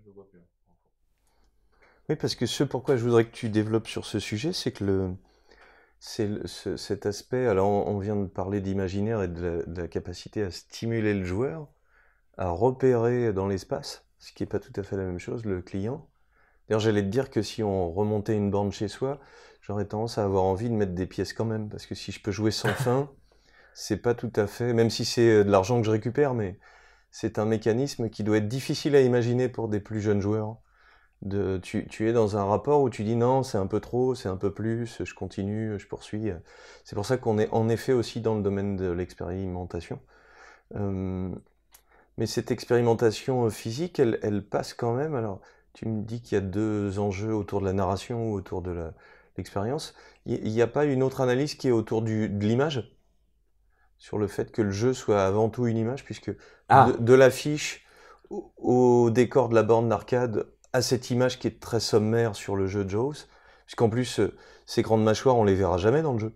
je vois bien. Oui, parce que ce pourquoi je voudrais que tu développes sur ce sujet, c'est que cet aspect, alors on vient de parler d'imaginaire et de la capacité à stimuler le joueur, à repérer dans l'espace, ce qui n'est pas tout à fait la même chose, le client. D'ailleurs, j'allais te dire que si on remontait une borne chez soi, j'aurais tendance à avoir envie de mettre des pièces quand même, parce que si je peux jouer sans fin, c'est pas tout à fait, même si c'est de l'argent que je récupère, mais c'est un mécanisme qui doit être difficile à imaginer pour des plus jeunes joueurs. Tu es dans un rapport où tu dis non, c'est un peu trop, c'est un peu plus, je continue, je poursuis. C'est pour ça qu'on est en effet aussi dans le domaine de l'expérimentation. Euh, mais cette expérimentation physique, elle passe quand même. Alors, tu me dis qu'il y a deux enjeux autour de la narration ou autour de l'expérience. Il n'y a pas une autre analyse qui est autour de l'image, sur le fait que le jeu soit avant tout une image, puisque Ah, de l'affiche au décor de la borne d'arcade, à cette image qui est très sommaire sur le jeu Jaws, puisqu'en plus, ces grandes mâchoires, on les verra jamais dans le jeu.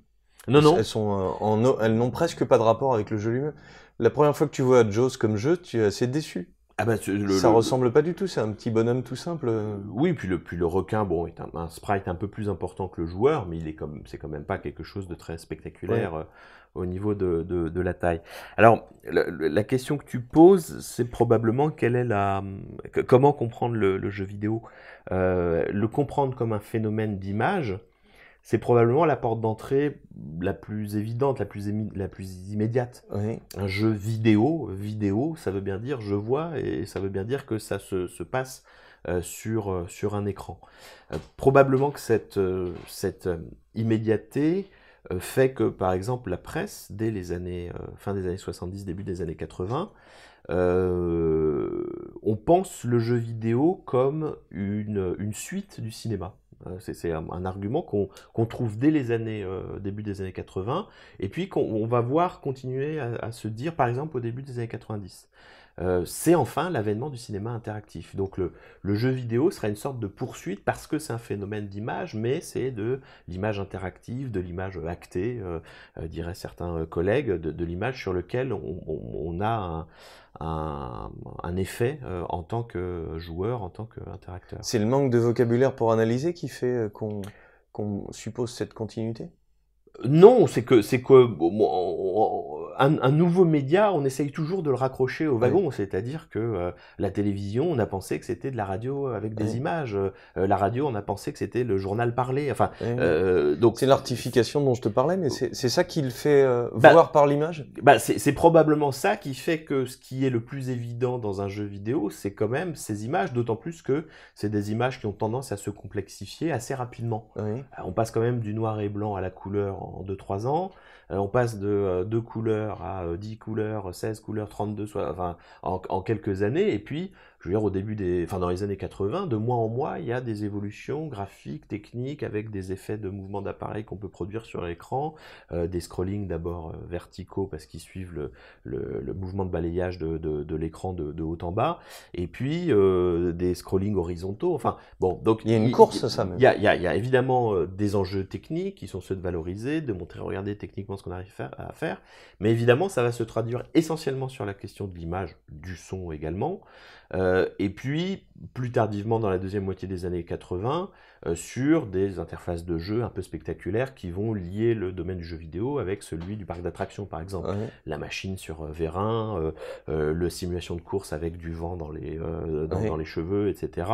non, Elles non. sont elles n'ont presque pas de rapport avec le jeu lui-même. La première fois que tu vois Jaws comme jeu, tu es assez déçu. Ah bah, Ça ressemble pas du tout, c'est un petit bonhomme tout simple. oui, puis le requin, bon, est un sprite un peu plus important que le joueur, mais c'est quand même pas quelque chose de très Ouais. spectaculaire au niveau de la taille. Alors, la question que tu poses, c'est probablement quelle est comment comprendre le jeu vidéo. Le comprendre comme un phénomène d'image, c'est probablement la porte d'entrée la plus évidente, la plus immédiate. Oui. Un jeu vidéo, ça veut bien dire je vois et ça veut bien dire que ça se passe sur un écran. Probablement que cette immédiateté fait que, par exemple, la presse, dès les années, fin des années 70, début des années 80, on pense le jeu vidéo comme une suite du cinéma. C'est un argument qu'on trouve dès les années, début des années 80, et puis qu'on va voir continuer à se dire, par exemple, au début des années 90. C'est enfin l'avènement du cinéma interactif. Donc le jeu vidéo sera une sorte de poursuite parce que c'est un phénomène d'image, mais c'est de l'image interactive, de l'image actée, diraient certains collègues, de l'image sur lequel on a un, un effet en tant que joueur, en tant qu'interacteur. C'est le manque de vocabulaire pour analyser qui fait qu'on suppose cette continuité. Non, c'est que un nouveau média, on essaye toujours de le raccrocher au Oui. wagon, c'est-à-dire que la télévision, on a pensé que c'était de la radio avec des Oui. images, la radio, on a pensé que c'était le journal parlé, enfin, Oui. donc, C'est l'artification dont je te parlais, mais c'est ça qui le fait bah, voir par l'image. c'est probablement ça qui fait que ce qui est le plus évident dans un jeu vidéo, c'est quand même ces images, d'autant plus que c'est des images qui ont tendance à se complexifier assez rapidement. Oui. On passe quand même du noir et blanc à la couleur en 2-3 ans. On passe de 2 couleurs à 10 couleurs, 16 couleurs, 32, enfin, en quelques années. Et puis, je veux dire, enfin, dans les années 80, de mois en mois, il y a des évolutions graphiques, techniques, avec des effets de mouvement d'appareil qu'on peut produire sur l'écran, des scrollings d'abord verticaux parce qu'ils suivent le mouvement de balayage de l'écran de haut en bas, et puis des scrollings horizontaux. Enfin, bon, donc Il y a une course, ça il même. y a, il y a, il y a évidemment des enjeux techniques qui sont ceux de valoriser, de montrer, regardez techniquement ce qu'on arrive à faire, mais évidemment, ça va se traduire essentiellement sur la question de l'image, du son également, et puis plus tardivement dans la deuxième moitié des années 80, sur des interfaces de jeu un peu spectaculaires qui vont lier le domaine du jeu vidéo avec celui du parc d'attractions, par exemple. Oui. La machine sur vérin, le simulation de course avec du vent Oui. dans les cheveux, etc.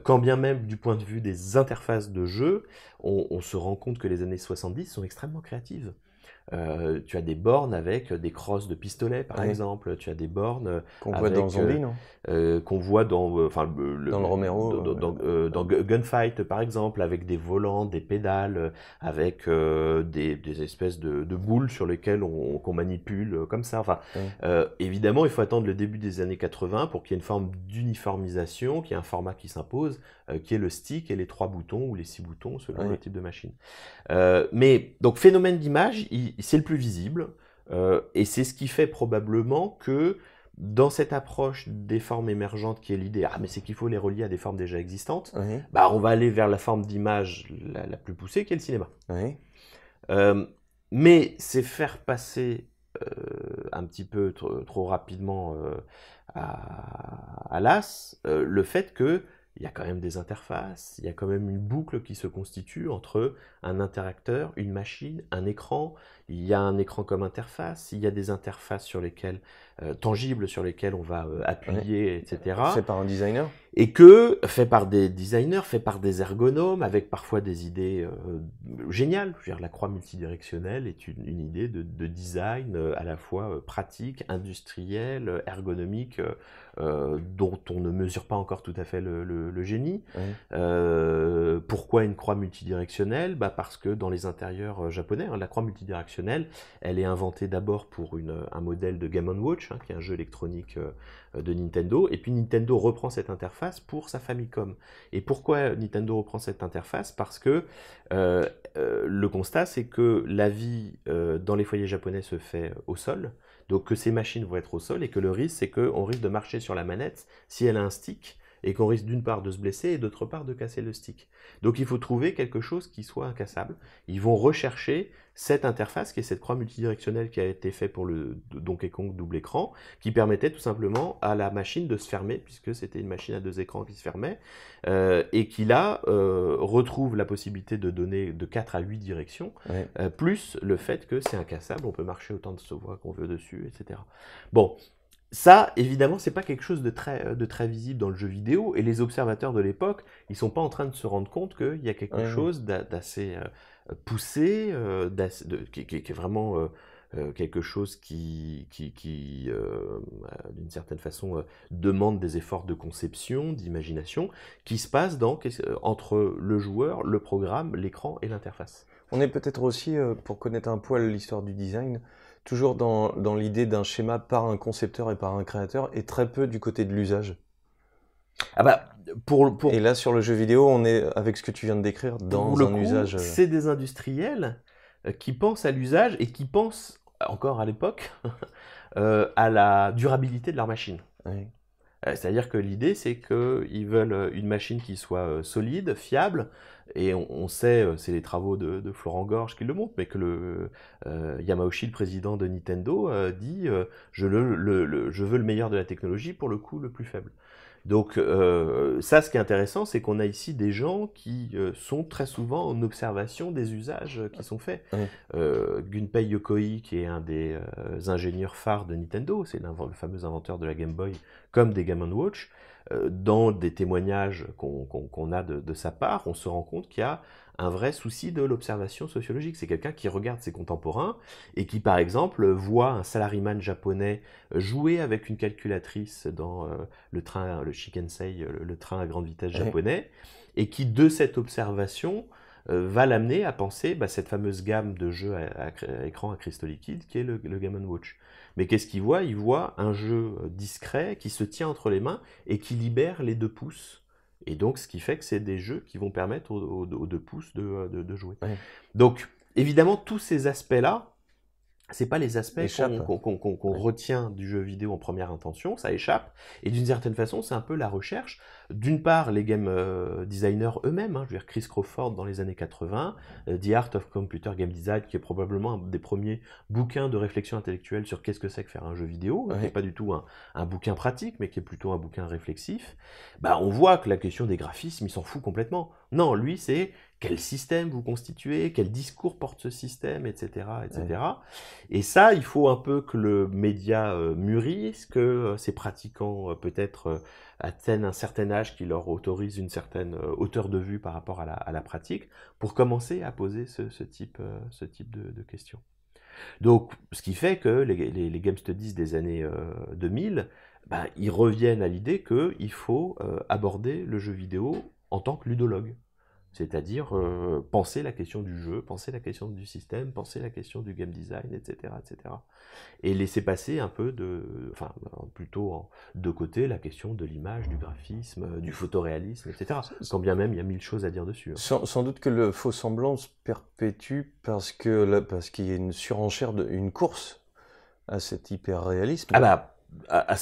Quand bien même du point de vue des interfaces de jeu, on se rend compte que les années 70 sont extrêmement créatives. Tu as des bornes avec des crosses de pistolets, par Oui. exemple. Tu as des bornes Qu'on voit dans avec Zombie, non? qu'on voit dans, enfin, Dans le Romero. dans Gunfight, par exemple, avec des volants, des pédales, avec des espèces de boules sur lesquelles qu'on manipule comme ça. Enfin, Oui. évidemment, il faut attendre le début des années 80 pour qu'il y ait une forme d'uniformisation, qu'il y ait un format qui s'impose, qui est le stick et les 3 boutons ou les 6 boutons selon le Oui. type de machine. Mais donc phénomène d'image, c'est le plus visible, et c'est ce qui fait probablement que dans cette approche des formes émergentes qui est l'idée, ah mais c'est qu'il faut les relier à des formes déjà existantes, Oui. bah on va aller vers la forme d'image la plus poussée qui est le cinéma. Oui. Euh, mais c'est faire passer un petit peu trop rapidement à l'as le fait que il y a quand même des interfaces, il y a quand même une boucle qui se constitue entre un interacteur, une machine, un écran. Il y a un écran comme interface, il y a des interfaces sur lesquelles, tangibles sur lesquelles on va Ouais. appuyer, etc. Fait par un designer? Et que, fait par des designers, fait par des ergonomes, avec parfois des idées géniales. Je veux dire, la croix multidirectionnelle est une idée de design à la fois pratique, industrielle, ergonomique, dont on ne mesure pas encore tout à fait le génie. Ouais. Pourquoi une croix multidirectionnelle? Bah parce que dans les intérieurs japonais, hein, la croix multidirectionnelle, elle est inventée d'abord pour un modèle de Game & Watch, hein, qui est un jeu électronique de Nintendo, et puis Nintendo reprend cette interface pour sa Famicom. Et pourquoi Nintendo reprend cette interface? Parce que le constat, c'est que la vie dans les foyers japonais se fait au sol, donc que ces machines vont être au sol, et que le risque, c'est qu'on risque de marcher sur la manette si elle a un stick, et qu'on risque d'une part de se blesser et d'autre part de casser le stick. Donc il faut trouver quelque chose qui soit incassable. Ils vont rechercher cette interface, qui est cette croix multidirectionnelle qui a été faite pour le Donkey Kong double écran, qui permettait tout simplement à la machine de se fermer, puisque c'était une machine à 2 écrans qui se fermait, et qui là retrouve la possibilité de donner de 4 à 8 directions, Ouais. plus le fait que c'est incassable, on peut marcher autant de fois qu'on veut dessus, etc. Bon, ça, évidemment, c'est pas quelque chose de très visible dans le jeu vidéo, et les observateurs de l'époque, ils sont pas en train de se rendre compte qu'il y a quelque Ouais. chose d'assez poussé, qui est vraiment quelque chose qui d'une certaine façon, demande des efforts de conception, d'imagination, qui se passe entre le joueur, le programme, l'écran et l'interface. On est peut-être aussi, pour connaître un poil l'histoire du design, toujours dans l'idée d'un schéma par un concepteur et par un créateur, et très peu du côté de l'usage. Ah bah, Et là, sur le jeu vidéo, on est, avec ce que tu viens de décrire, pour dans le un coup, usage. c'est des industriels qui pensent à l'usage et qui pensent, encore à l'époque, à la durabilité de leur machine. Ouais. C'est-à-dire que l'idée, c'est qu'ils veulent une machine qui soit solide, fiable, et on sait, c'est les travaux de Florent Gorge qui le montrent, mais que Yamauchi, le président de Nintendo, dit je veux le meilleur de la technologie pour le coût le plus faible. Donc ça, ce qui est intéressant, c'est qu'on a ici des gens qui sont très souvent en observation des usages qui sont faits. Ouais. Gunpei Yokoi, qui est un des ingénieurs phares de Nintendo, c'est le fameux inventeur de la Game Boy, comme des Game & Watch, dans des témoignages qu'on a de sa part, on se rend compte qu'il y a un vrai souci de l'observation sociologique. C'est quelqu'un qui regarde ses contemporains et qui, par exemple, voit un salaryman japonais jouer avec une calculatrice dans le Shinkensei, le train à grande vitesse Ouais. japonais, et qui, de cette observation, va l'amener à penser cette fameuse gamme de jeux à écran à cristaux liquides qui est le Game & Watch. Mais qu'est-ce qu'il voit? Il voit un jeu discret qui se tient entre les mains et qui libère les 2 pouces. Et donc, ce qui fait que c'est des jeux qui vont permettre aux 2 pouces de jouer. Ouais. Donc, évidemment, tous ces aspects-là, c'est pas les aspects Échappe. qu'on Ouais. retient du jeu vidéo en première intention, ça échappe. Et d'une certaine façon, c'est un peu la recherche. D'une part, les game designers eux-mêmes, hein, je veux dire Chris Crawford dans les années 80, The Art of Computer Game Design, qui est probablement un des premiers bouquins de réflexion intellectuelle sur qu'est-ce que c'est que faire un jeu vidéo, qui n'est Ouais. pas du tout un bouquin pratique, mais qui est plutôt un bouquin réflexif. Bah, on voit que la question des graphismes, il s'en fout complètement. Non, lui, c'est quel système vous constituez, quel discours porte ce système, etc., etc. Ouais. Et ça, il faut un peu que le média mûrisse, que ces pratiquants peut-être atteignent un certain âge qui leur autorise une certaine hauteur de vue par rapport à la pratique, pour commencer à poser ce type de questions. Donc, ce qui fait que les Game Studies des années 2000, ils reviennent à l'idée qu'il faut aborder le jeu vidéo en tant que ludologue. C'est-à-dire penser la question du jeu, penser la question du système, penser la question du game design, etc., etc. Et laisser passer un peu plutôt de côté la question de l'image, du graphisme, du photoréalisme, etc. Quand bien même il y a 1000 choses à dire dessus. Sans doute que le faux semblant se perpétue parce qu'il y a une surenchère, une course à cet hyper-réalisme. Ah bah,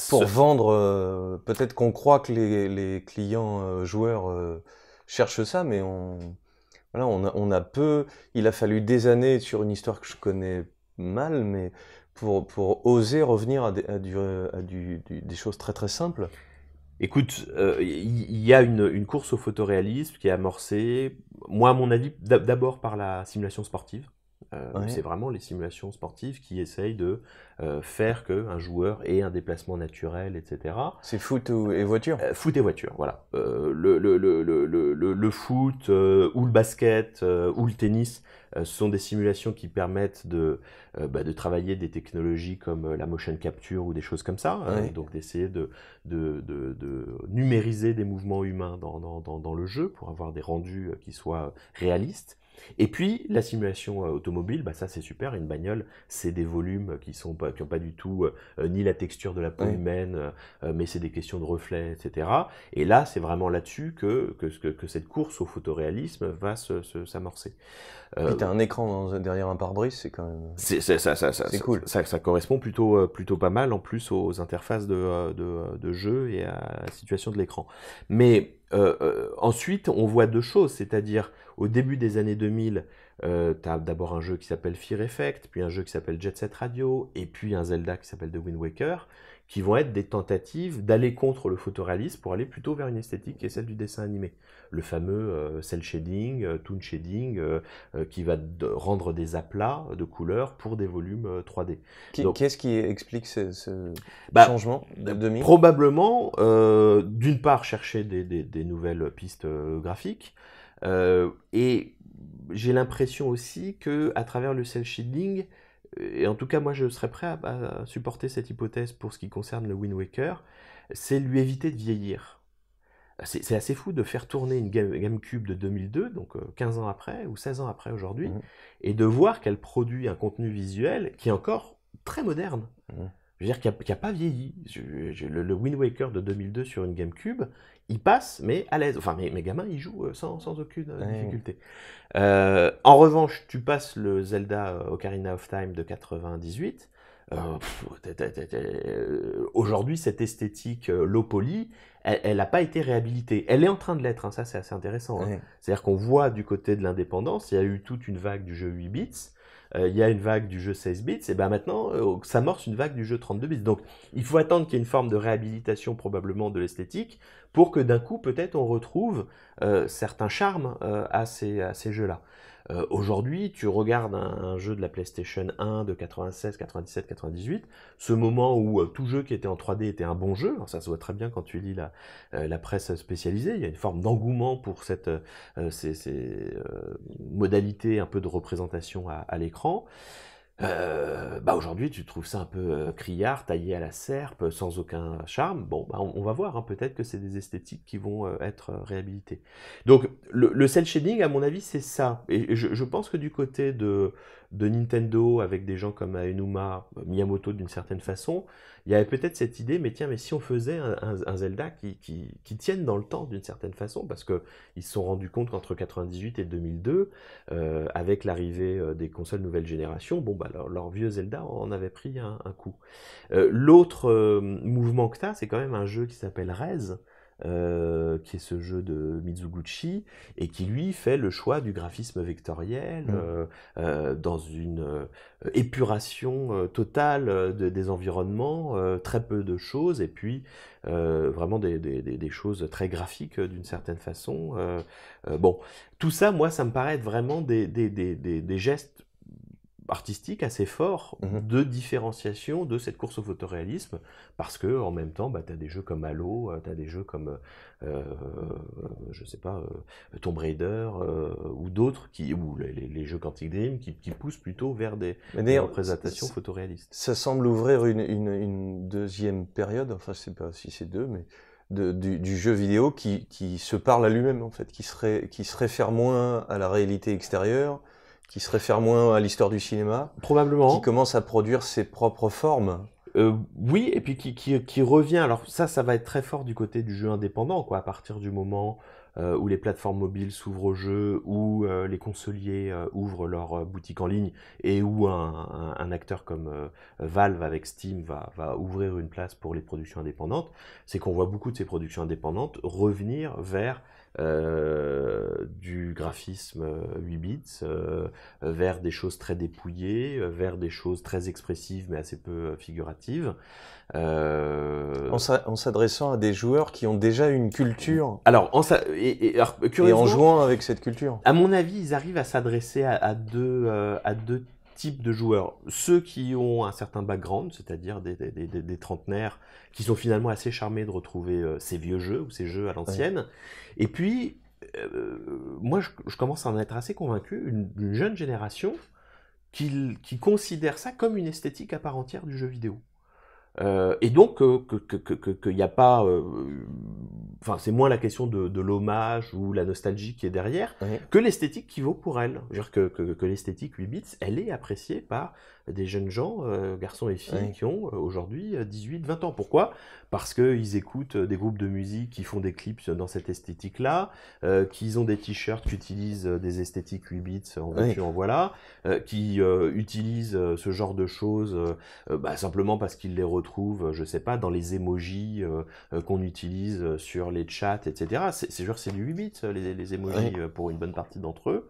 pour vendre, peut-être qu'on croit que les clients joueurs cherchent ça, mais on a peu. Il a fallu des années sur une histoire que je connais mal, mais pour oser revenir des choses très très simples? Écoute, il y a une course au photoréalisme qui est amorcée, moi à mon avis, d'abord par la simulation sportive. C'est Ouais. vraiment les simulations sportives qui essayent de faire qu'un joueur ait un déplacement naturel, etc. C'est foot et voiture? Foot et voiture, voilà. Le foot ou le basket ou le tennis, ce sont des simulations qui permettent de travailler des technologies comme la motion capture ou des choses comme ça, Ouais. donc d'essayer de numériser des mouvements humains dans le jeu pour avoir des rendus qui soient réalistes. Et puis la simulation automobile, bah ça c'est super, une bagnole, c'est des volumes qui ont pas du tout ni la texture de la peau Ouais. humaine, mais c'est des questions de reflets, etc. Et là, c'est vraiment là-dessus que cette course au photoréalisme va s'amorcer. Puis t'as Euh, un écran derrière un pare-brise, c'est quand même, c'est cool. ça correspond plutôt pas mal en plus aux interfaces de jeu et à la situation de l'écran. Mais ensuite, on voit deux choses, c'est-à-dire au début des années 2000, tu as d'abord un jeu qui s'appelle Fear Effect, puis un jeu qui s'appelle Jet Set Radio, et puis un Zelda qui s'appelle The Wind Waker, qui vont être des tentatives d'aller contre le photoréalisme pour aller plutôt vers une esthétique qui est celle du dessin animé. Le fameux cel shading, toon shading, qui va rendre des aplats de couleurs pour des volumes 3D. Donc, Qu'est-ce qui explique ce bah, changement de 2000? probablement, d'une part, chercher des nouvelles pistes graphiques, et j'ai l'impression aussi que à travers le cel shading, et en tout cas moi je serais prêt à supporter cette hypothèse pour ce qui concerne le Wind Waker, c'est lui éviter de vieillir. C'est assez fou de faire tourner une GameCube de 2002, donc 15 ans après, ou 16 ans après aujourd'hui, Mhm. et de voir qu'elle produit un contenu visuel qui est encore très moderne. Mhm. Je veux dire, qui a pas vieilli. Le Wind Waker de 2002 sur une GameCube, il passe, mais à l'aise. Enfin, mes gamins, ils jouent sans aucune Ouais. difficulté. En revanche, tu passes le Zelda Ocarina of Time de 98. Aujourd'hui, cette esthétique low poly, elle n'a pas été réhabilitée. Elle est en train de l'être, hein, ça c'est assez intéressant. Hein. Ouais. C'est-à-dire qu'on voit du côté de l'indépendance, il y a eu toute une vague du jeu 8 bits, il y a une vague du jeu 16 bits, et ben maintenant, s'amorce une vague du jeu 32 bits. Donc, il faut attendre qu'il y ait une forme de réhabilitation probablement de l'esthétique pour que d'un coup, peut-être, on retrouve certains charmes à ces jeux-là. Aujourd'hui, tu regardes un jeu de la PlayStation 1 de 96, 97, 98, ce moment où tout jeu qui était en 3D était un bon jeu, alors ça se voit très bien quand tu lis la presse spécialisée, il y a une forme d'engouement pour ces modalités un peu de représentation à l'écran. Bah aujourd'hui, tu trouves ça un peu criard, taillé à la serpe, sans aucun charme. Bon, bah on va voir, hein, peut-être que c'est des esthétiques qui vont être réhabilitées. Donc, le cel shading, à mon avis, c'est ça. Et je pense que du côté de Nintendo, avec des gens comme Aonuma, Miyamoto d'une certaine façon, il y avait peut-être cette idée, mais tiens, mais si on faisait un Zelda qui tienne dans le temps d'une certaine façon, parce qu'ils se sont rendus compte qu'entre 98 et 2002, avec l'arrivée des consoles nouvelle génération, bon, bah, leur vieux Zelda en avait pris un coup. L'autre mouvement que tu as, c'est quand même un jeu qui s'appelle Rez, qui est ce jeu de Mizuguchi, et qui lui fait le choix du graphisme vectoriel Mhm. dans une épuration totale des environnements, très peu de choses, et puis vraiment des choses très graphiques d'une certaine façon. Bon, tout ça, moi, ça me paraît être vraiment des gestes artistique assez fort Mhm. de différenciation de cette course au photoréalisme, parce que en même temps, bah, tu as des jeux comme Halo, tu as des jeux comme, euh, je sais pas, Tomb Raider, ou d'autres, ou les jeux Quantic Dream, qui poussent plutôt vers Mais des d'ailleurs, représentations photoréalistes. ça semble ouvrir une deuxième période, enfin je sais pas si c'est deux, mais du jeu vidéo qui se parle à lui-même en fait, qui se réfère moins à la réalité extérieure, qui se réfère moins à l'histoire du cinéma, qui Probablement. commence à produire ses propres formes. Oui, et puis qui revient. Alors ça va être très fort du côté du jeu indépendant, quoi. À partir du moment où les plateformes mobiles s'ouvrent au jeu, où les consoliers ouvrent leur boutique en ligne, et où un acteur comme Valve avec Steam va ouvrir une place pour les productions indépendantes, c'est qu'on voit beaucoup de ces productions indépendantes revenir vers du graphisme 8 bits, vers des choses très dépouillées, vers des choses très expressives mais assez peu figuratives. En s'adressant à des joueurs qui ont déjà une culture Alors, alors, et en curieusement, jouant avec cette culture. à mon avis, ils arrivent à s'adresser à deux types de joueurs. Ceux qui ont un certain background, c'est-à-dire des trentenaires, qui sont finalement assez charmés de retrouver ces vieux jeux ou ces jeux à l'ancienne. Et puis, moi, je commence à en être assez convaincu, une jeune génération qui considère ça comme une esthétique à part entière du jeu vidéo. Et donc, qu'il n'y a pas... Enfin, c'est moins la question de l'hommage ou la nostalgie qui est derrière, Oui. que l'esthétique qui vaut pour elle. Je veux dire que l'esthétique 8 bits, elle est appréciée par des jeunes gens, garçons et filles, Oui. qui ont aujourd'hui 18-20 ans. Pourquoi? Parce qu'ils écoutent des groupes de musique qui font des clips dans cette esthétique-là, qu'ils ont des t-shirts qui utilisent des esthétiques 8 bits, en veux-tu, en voilà, qui utilisent ce genre de choses simplement parce qu'ils les retrouvent, je sais pas, dans les emojis qu'on utilise sur les chats, etc. C'est du 8 bits, les emojis, pour une bonne partie d'entre eux,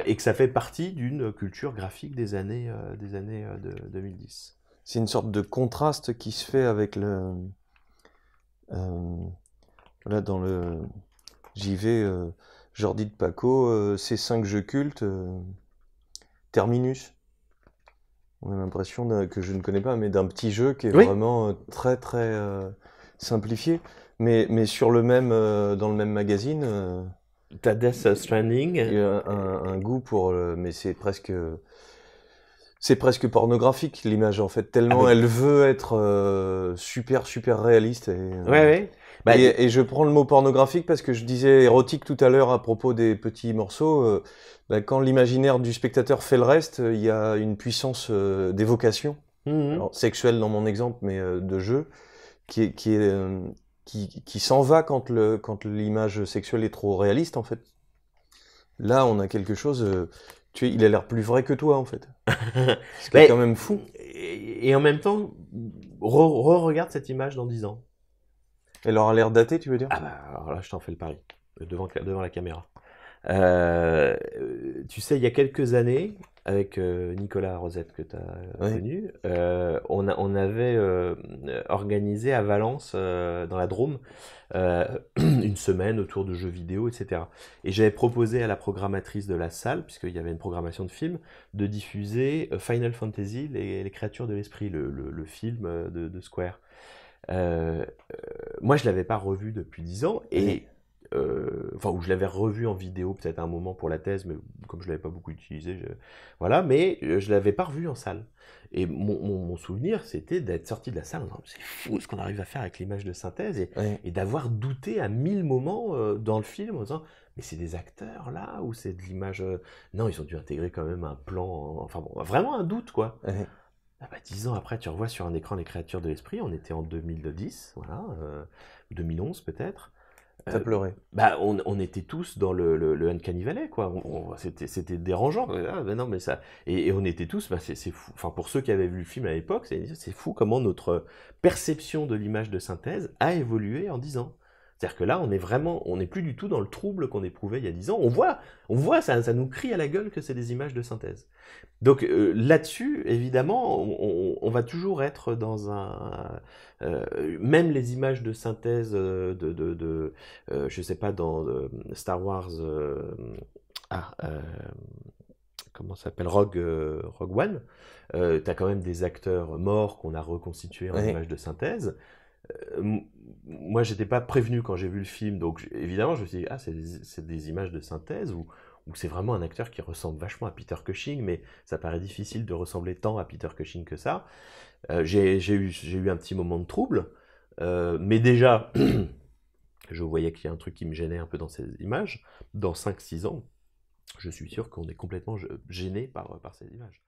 et que ça fait partie d'une culture graphique des années 2010. C'est une sorte de contraste qui se fait avec le... là, dans le JV Jordi de Paco, ces 5 jeux cultes, Terminus. On a l'impression que je ne connais pas, mais d'un petit jeu qui est vraiment très très simplifié. Mais sur le même, dans le même magazine, t'as Death Stranding. Il y a un goût pour mais c'est presque pornographique l'image en fait, tellement elle veut être super super réaliste. Et je prends le mot pornographique parce que je disais érotique tout à l'heure à propos des petits morceaux. Quand l'imaginaire du spectateur fait le reste, il y a une puissance d'évocation, alors, sexuelle dans mon exemple, mais de jeu, qui s'en va quand l'image sexuelle est trop réaliste en fait. Là, on a quelque chose. Il a l'air plus vrai que toi en fait. Ce qui est quand même fou. Et en même temps, regarde cette image dans 10 ans. Elle aura l'air datée, tu veux dire? Ah bah, alors là, je t'en fais le pari, devant la caméra. Tu sais, il y a quelques années, avec Nicolas Rosette que tu as connu, on avait organisé à Valence, dans la Drôme, une semaine autour de jeux vidéo, etc. Et j'avais proposé à la programmatrice de la salle, puisqu'il y avait une programmation de films, de diffuser Final Fantasy, les créatures de l'esprit, le film de Square. Moi, je l'avais pas revu depuis 10 ans, et ou je l'avais revu en vidéo peut-être à un moment pour la thèse, mais comme je l'avais pas beaucoup utilisé, voilà, mais je l'avais pas revu en salle. Et mon souvenir, c'était d'être sorti de la salle en disant, c'est fou ce qu'on arrive à faire avec l'image de synthèse, et d'avoir douté à 1000 moments dans le film en disant, mais c'est des acteurs là, ou c'est de l'image... Non, ils ont dû intégrer quand même un plan, enfin bon, vraiment un doute, quoi. 10 ans après, tu revois sur un écran les créatures de l'esprit, on était en 2010, voilà, 2011 peut-être. T'as pleuré. On était tous dans le Uncanny Valley, quoi. C'était dérangeant. Non, mais ça... Et on était tous, c'est fou. Enfin, pour ceux qui avaient vu le film à l'époque, c'est fou comment notre perception de l'image de synthèse a évolué en 10 ans. C'est-à-dire que là, on n'est plus du tout dans le trouble qu'on éprouvait il y a 10 ans. On voit ça nous crie à la gueule que c'est des images de synthèse. Donc là-dessus, évidemment, on va toujours être dans un... même les images de synthèse je sais pas, dans Star Wars... comment ça s'appelle, Rogue One, t'as quand même des acteurs morts qu'on a reconstitués en images de synthèse. Moi, j'étais pas prévenu quand j'ai vu le film, donc évidemment, je me suis dit, c'est des images de synthèse, ou c'est vraiment un acteur qui ressemble vachement à Peter Cushing, mais ça paraît difficile de ressembler tant à Peter Cushing que ça. J'ai eu un petit moment de trouble, mais déjà, je voyais qu'il y a un truc qui me gênait un peu dans ces images. Dans 5-6 ans, je suis sûr qu'on est complètement gêné par ces images.